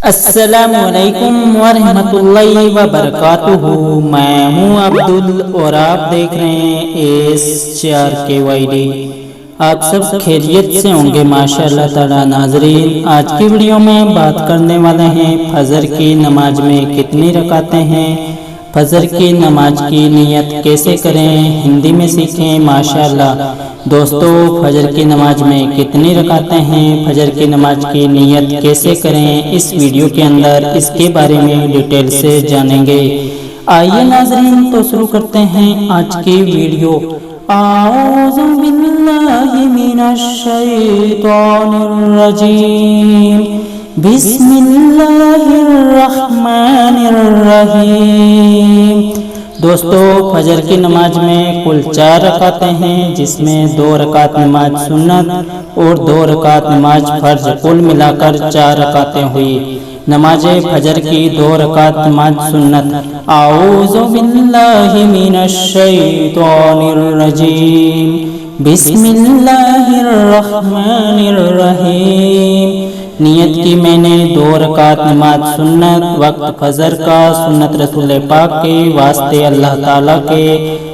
السلام علیکم ورحمۃ اللہ وبرکاتہ۔ میں ہوں عبدل اور آپ دیکھ رہے ہیں A.S.4kyd۔ آپ سب خیریت سے ہوں گے ماشاءاللہ تعالی۔ ناظرین، آج کی ویڈیو میں بات کرنے والے ہیں فجر کی نماز میں کتنی رکعتیں ہیں، فجر کی نماز کی نیت کیسے کریں، ہندی میں سیکھیں ماشاءاللہ۔ دوستو، فجر کی نماز میں کتنی رکعتیں ہیں، فجر کی نماز کی نیت کیسے کریں، اس ویڈیو کے اندر اس کے بارے میں ڈیٹیل سے جانیں گے۔ آئیے ناظرین، تو شروع کرتے ہیں آج کی ویڈیو۔ اعوذ باللہ من الشیطان الرجیم، بسم اللہ الرحمن الرحیم۔ دوستو، فجر کی نماز میں کل 4 رکعتیں ہیں، جس میں 2 رکعت نماز سنت اور 2 رکعت نماز فرض، کل ملا کر 4 رکعتیں ہوئی۔ نماز فجر کی 2 رکعت نماز سنت۔ اعوذ باللہ من الشیطان الرجیم، بسم اللہ الرحمن الرحیم۔ نیت کی میں نے 2 رکعت نماز سنت، وقت فجر کا، سنت رسول پاک کے واسطے، اللہ تعالیٰ کے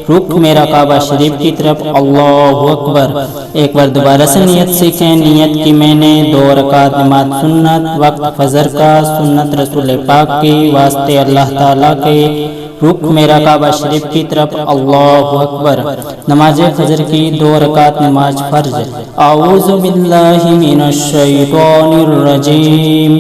رخ میرا کعبہ شریف کی طرف، اللہ اکبر۔ ایک بار دوبارہ سے نیت سیکھیں۔ نیت کی میں نے 2 رکعت نماز سنت، وقت فجر کا، سنت رسول پاک کے واسطے، اللہ تعالیٰ کے رخ میرا کعبہ شریف کی طرف، اللہ اکبر۔ نماز فجر کی 2 رکعت نماز فرض۔ اعوذ باللہ من الشیطان الرجیم،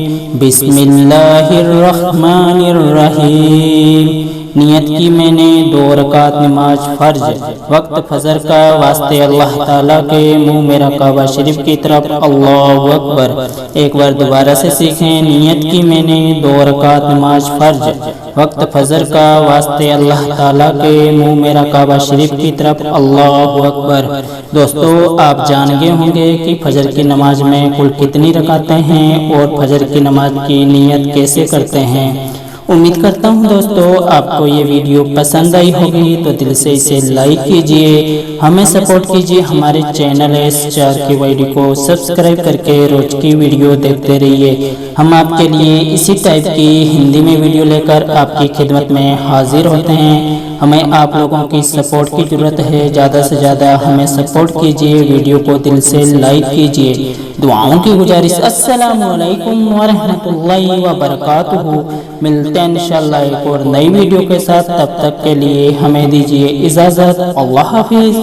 بسم اللہ الرحمن الرحیم۔ نیت کی میں نے 2 رکعت نماز فرض، وقت فجر کا، واسطے اللہ تعالیٰ کے، منہ میرا کعبہ شریف کی طرف، اللہ اکبر۔ ایک بار دوبارہ سے سیکھیں۔ نیت کی میں نے 2 رکعت نماز فرض، وقت فجر کا، واسطے اللہ تعالیٰ کے، منہ میرا کعبہ شریف کی طرف، اللہ اکبر۔ دوستو، آپ جان گئے ہوں گے کہ فجر کی نماز میں کل کتنی رکعتیں ہیں اور فجر کی نماز کی نیت کیسے کرتے ہیں۔ امید کرتا ہوں دوستو آپ کو یہ ویڈیو پسند آئی ہوگی، تو دل سے اسے لائک کیجئے، ہمیں سپورٹ کیجئے، ہمارے چینل A.S.4kyd کو سبسکرائب کر کے روز کی ویڈیو دیکھتے رہیے۔ ہم آپ کے لیے اسی ٹائپ کی ہندی میں ویڈیو لے کر آپ کی خدمت میں حاضر ہوتے ہیں۔ ہمیں آپ لوگوں کی سپورٹ کی ضرورت ہے، زیادہ سے زیادہ ہمیں سپورٹ کیجئے، ویڈیو کو دل سے لائک کیجئے، دعاؤں کی گزارش۔ السلام علیکم ورحمۃ اللہ وبرکاتہ۔ ملتے ہیں انشاءاللہ ایک اور نئی ویڈیو کے ساتھ، تب تک کے لیے ہمیں دیجیے اجازت۔ اللہ حافظ۔